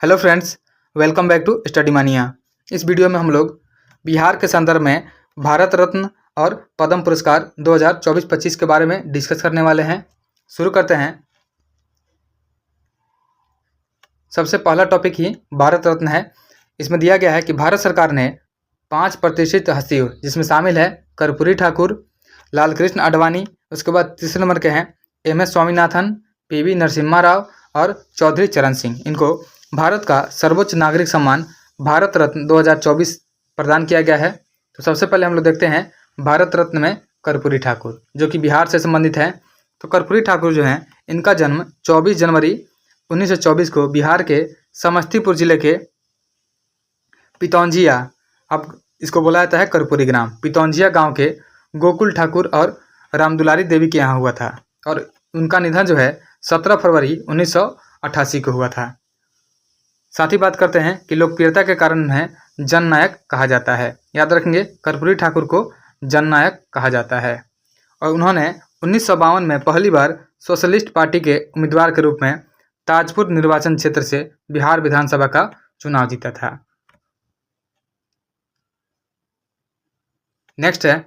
Hello friends, welcome back to Study Mania. इस video में हम लोग बिहार के संदर्भ में भारत रत्न और पद्म पुरस्कार 2024-25 के बारे में डिस्कस करने वाले हैं। शुरू करते हैं। सबसे पहला टॉपिक ही भारत रत्न है। इसमें दिया गया है कि भारत सरकार ने 5 प्रतिष्ठित हस्तियों, जिसमें शामिल है कर्पूरी ठाकुर, लालकृष्ण आडवाणी, उसके बाद तीसरे नंबर के हैं MS स्वामीनाथन, PV नरसिम्हा राव और चौधरी चरण सिंह। इनको भारत का सर्वोच्च नागरिक सम्मान भारत रत्न 2024 प्रदान किया गया है। तो सबसे पहले हम लोग देखते हैं भारत रत्न में कर्पूरी ठाकुर, जो कि बिहार से संबंधित है। तो कर्पूरी ठाकुर जो हैं, इनका जन्म 24 जनवरी 1924 को बिहार के समस्तीपुर जिले के पितौंजिया, अब इसको बोला जाता है कर्पूरी ग्राम, पितौंजिया गांव के गोकुल ठाकुर और रामदुलारी देवी के यहाँ हुआ था। और उनका निधन जो है 17 फरवरी 1988 को हुआ था। साथ ही बात करते हैं कि लोकप्रियता के कारण उन्हें जननायक कहा जाता है। याद रखेंगे, कर्पूरी ठाकुर को जननायक कहा जाता है। और उन्होंने 1952 में पहली बार सोशलिस्ट पार्टी के उम्मीदवार के रूप में ताजपुर निर्वाचन क्षेत्र से बिहार विधानसभा का चुनाव जीता था। नेक्स्ट है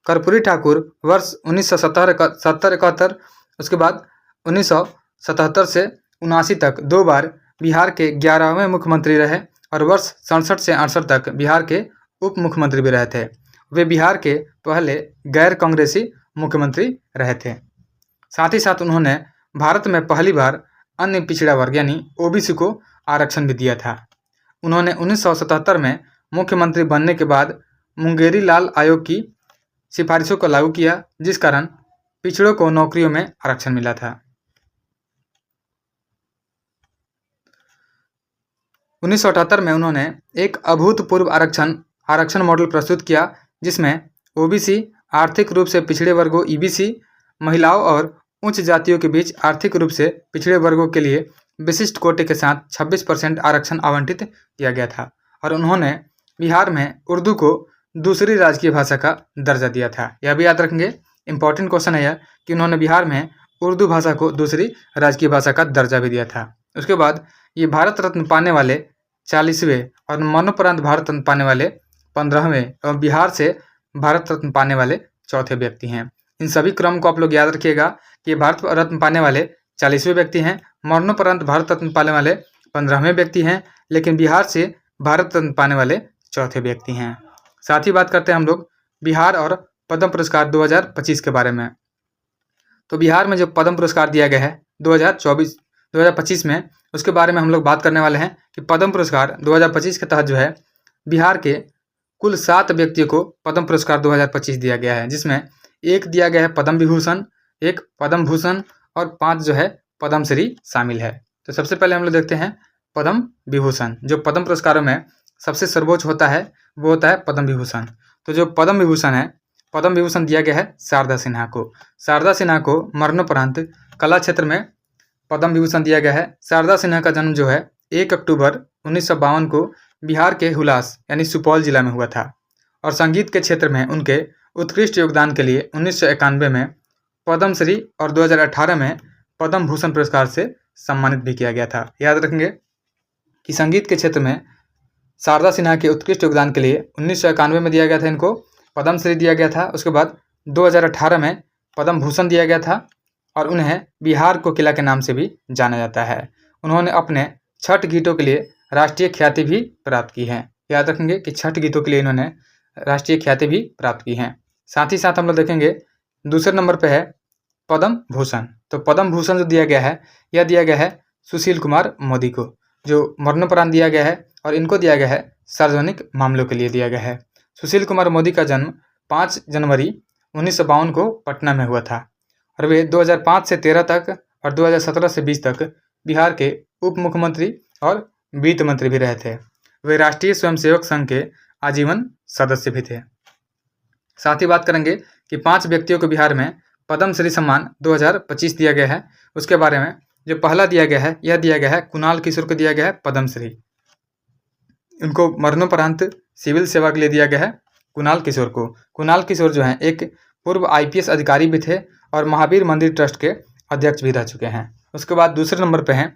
कर्पूरी ठाकुर वर्ष 1970-71, उसके बाद 1977 से 79 तक 2 बार बिहार के 11वें मुख्यमंत्री रहे और वर्ष 67 से 68 तक बिहार के उप मुख्यमंत्री भी रहे थे। वे बिहार के पहले गैर कांग्रेसी मुख्यमंत्री रहे थे। साथ ही साथ उन्होंने भारत में पहली बार अन्य पिछड़ा वर्ग यानी OBC को आरक्षण भी दिया था। उन्होंने 1977 में मुख्यमंत्री बनने के बाद मुंगेरी लाल आयोग की सिफारिशों को लागू किया, जिस कारण पिछड़ों को नौकरियों में आरक्षण मिला था। 1978 में उन्होंने एक अभूतपूर्व आरक्षण मॉडल प्रस्तुत किया, जिसमें OBC, आर्थिक रूप से पिछड़े वर्गों EBC, महिलाओं और उच्च जातियों के बीच आर्थिक रूप से पिछड़े वर्गों के लिए विशिष्ट कोटे के साथ 26% आरक्षण आवंटित किया गया था। और उन्होंने बिहार में उर्दू को दूसरी राजकीय भाषा का दर्जा दिया था। यह भी याद रखेंगे, इंपॉर्टेंट क्वेश्चन है यह कि उन्होंने बिहार में उर्दू भाषा को दूसरी राजकीय भाषा का दर्जा भी दिया था। उसके बाद ये भारत रत्न पाने वाले 40वें और मरणोपरांत भारत रत्न पाने वाले 15वें एवं बिहार से भारत रत्न पाने वाले चौथे व्यक्ति हैं। इन सभी क्रम को आप लोग याद रखिएगा कि भारत रत्न पाने वाले 40वें व्यक्ति हैं, मरणोपरांत भारत रत्न पाने वाले 15वें व्यक्ति हैं, लेकिन बिहार से भारत रत्न पाने वाले चौथे व्यक्ति हैं। साथ ही बात करते हैं हम लोग बिहार और पद्म पुरस्कार 2025 के बारे में। तो बिहार में जो पद्म पुरस्कार दिया गया है 2025 में, उसके बारे में हम लोग बात करने वाले हैं कि पद्म पुरस्कार 2025 के तहत जो है बिहार के कुल 7 व्यक्तियों को पद्म पुरस्कार 2025 दिया गया है, जिसमें एक दिया गया है पद्म विभूषण, एक पद्म भूषण और 5 जो है पद्मश्री शामिल है। तो सबसे पहले हम लोग देखते हैं पद्म विभूषण। जो पद्म पुरस्कारों में सबसे सर्वोच्च होता है वो होता है पद्म विभूषण। तो जो पद्म विभूषण है, पद्म विभूषण दिया गया है शारदा सिन्हा को। शारदा सिन्हा को मरणोपरांत कला क्षेत्र में पद्म विभूषण दिया गया है। शारदा सिन्हा का जन्म जो है 1 अक्टूबर 1952 को बिहार के हुलास यानी सुपौल जिला में हुआ था। और संगीत के क्षेत्र में उनके उत्कृष्ट योगदान के लिए 1991 में पद्मश्री और 2018 में पद्म भूषण पुरस्कार से सम्मानित भी किया गया था। याद रखेंगे कि संगीत के क्षेत्र में शारदा सिन्हा के उत्कृष्ट योगदान के लिए 1991 में दिया गया था, इनको पद्मश्री दिया गया था। उसके बाद 2018 में पद्म भूषण दिया गया था और उन्हें बिहार कोकिला के नाम से भी जाना जाता है। उन्होंने अपने छठ गीतों के लिए राष्ट्रीय ख्याति भी प्राप्त की है। याद रखेंगे कि छठ गीतों के लिए इन्होंने राष्ट्रीय ख्याति भी प्राप्त की है। साथ ही साथ हम लोग देखेंगे दूसरे नंबर पे है पद्म भूषण। तो पद्म भूषण जो दिया गया है, यह दिया गया है सुशील कुमार मोदी को, जो मरणोपरांत दिया गया है। और इनको दिया गया है सार्वजनिक मामलों के लिए दिया गया है। सुशील कुमार मोदी का जन्म 5 जनवरी 1952 को पटना में हुआ था और वे 2005 से 13 तक और 2017 से 20 तक बिहार के उप मुख्यमंत्री और वित्त मंत्री भी रहे थे। वे राष्ट्रीय स्वयंसेवक संघ के आजीवन सदस्य भी थे। साथ ही बात करेंगे कि 5 व्यक्तियों को बिहार में पद्मश्री सम्मान 2025 दिया गया है। उसके बारे में जो पहला दिया गया है, यह दिया गया है कुणाल किशोर को दिया गया है पद्मश्री। उनको मरणोपरांत सिविल सेवा के लिए दिया गया है कुणाल किशोर को। कुणाल किशोर जो हैं एक पूर्व IPS अधिकारी भी थे और महावीर मंदिर ट्रस्ट के अध्यक्ष भी रह चुके हैं। उसके बाद दूसरे नंबर पे हैं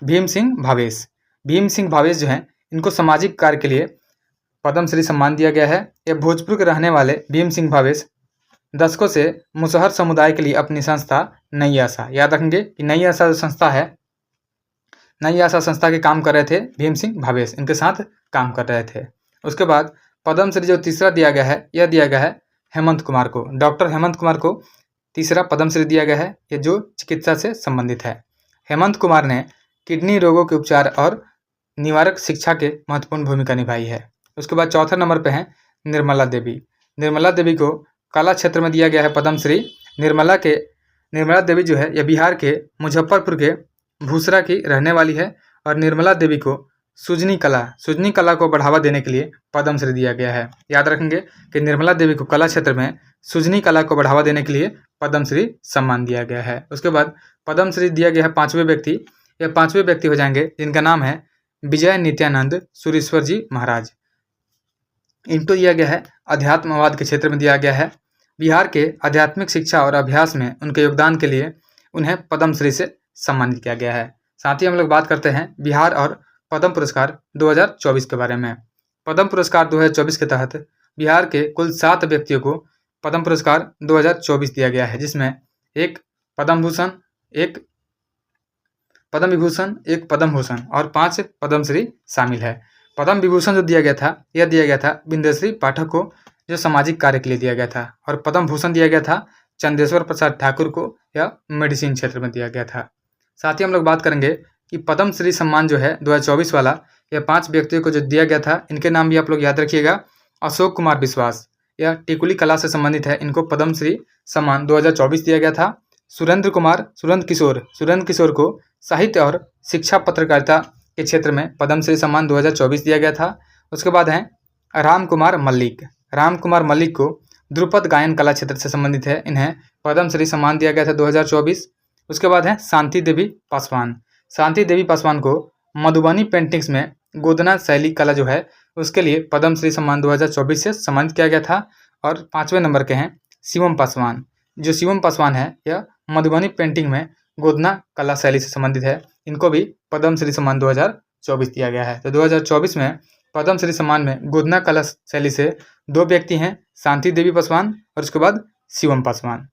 भीम सिंह भावेश। भीम सिंह भावेश जो हैं इनको सामाजिक कार्य के लिए पद्मश्री सम्मान दिया गया है। ये भोजपुर के रहने वाले भीम सिंह भावेश दशकों से मुसहर समुदाय के लिए अपनी संस्था नई आशा, याद रखेंगे कि नई आशा जो संस्था है, नई आशा संस्था के काम कर रहे थे भीम सिंह भावेश, इनके साथ काम कर रहे थे। उसके बाद पद्मश्री जो तीसरा दिया गया है, यह दिया गया है हेमंत कुमार को। डॉक्टर हेमंत कुमार को तीसरा पद्मश्री दिया गया है, ये जो चिकित्सा से संबंधित है। हेमंत कुमार ने किडनी रोगों के उपचार और निवारक शिक्षा के महत्वपूर्ण भूमिका निभाई है। उसके बाद चौथे नंबर पे हैं निर्मला देवी। निर्मला देवी को कला क्षेत्र में दिया गया है पद्मश्री। निर्मला देवी जो है यह बिहार के मुजफ्फरपुर के भूसरा की रहने वाली है और निर्मला देवी को सुजनी कला को बढ़ावा देने के लिए पद्मश्री दिया गया है। याद रखेंगे कि निर्मला देवी को कला क्षेत्र में सुजनी कला को बढ़ावा देने के लिए पद्मश्री सम्मान दिया गया है। उसके बाद पद्मश्री दिया गया है पांचवें व्यक्ति। यह पांचवें व्यक्ति हो जाएंगे जिनका नाम है विजय नित्यानंद सुरेश्वर जी महाराज। इनको दिया गया है अध्यात्मवाद के क्षेत्र में दिया गया है। बिहार के आध्यात्मिक शिक्षा और अभ्यास में उनके योगदान के लिए उन्हें पद्मश्री से सम्मानित किया गया है। साथ ही हम लोग बात करते हैं बिहार और पद्म पुरस्कार 2024 के बारे में। पद्म पुरस्कार 2024 के तहत बिहार के कुल 7 व्यक्तियों को पद्म पुरस्कार 2024 दिया गया है, जिसमें एक पद्म भूषण, एक पद्म विभूषण, एक पद्म भूषण और 5 पद्मश्री शामिल है। पद्म विभूषण जो दिया गया था, यह दिया गया था बिंदेश्वरी पाठक को, जो सामाजिक कार्य के लिए दिया गया था, और पद्म भूषण दिया गया था चंदेश्वर प्रसाद ठाकुर को, यह मेडिसिन क्षेत्र में दिया गया था। साथ ही हम लोग बात करेंगे कि पद्मश्री सम्मान जो है 2024 वाला, यह 5 व्यक्तियों को जो दिया गया था, इनके नाम भी आप लोग याद रखिएगा। अशोक कुमार विश्वास, यह टिकुली कला से संबंधित है, इनको पद्मश्री सम्मान 2024 दिया गया था। सुरेंद्र किशोर को साहित्य और शिक्षा पत्रकारिता के क्षेत्र में पद्मश्री सम्मान 2024 दिया गया था। उसके बाद हैं राम कुमार मल्लिक को ध्रुपद गायन कला क्षेत्र से संबंधित है, इन्हें पद्मश्री सम्मान दिया गया था 2024। उसके बाद है शांति देवी पासवान को मधुबनी पेंटिंग्स में गोदना शैली कला जो है उसके लिए पद्मश्री सम्मान 2024 से सम्मानित किया गया था। और 5वें नंबर के हैं शिवम पासवान है, यह मधुबनी पेंटिंग में गोदना कला शैली से संबंधित है, इनको भी पद्मश्री सम्मान 2024 दिया गया है। तो 2024 में पद्मश्री सम्मान में गोदना कला शैली से 2 व्यक्ति हैं, शांति देवी पासवान और उसके बाद शिवम पासवान।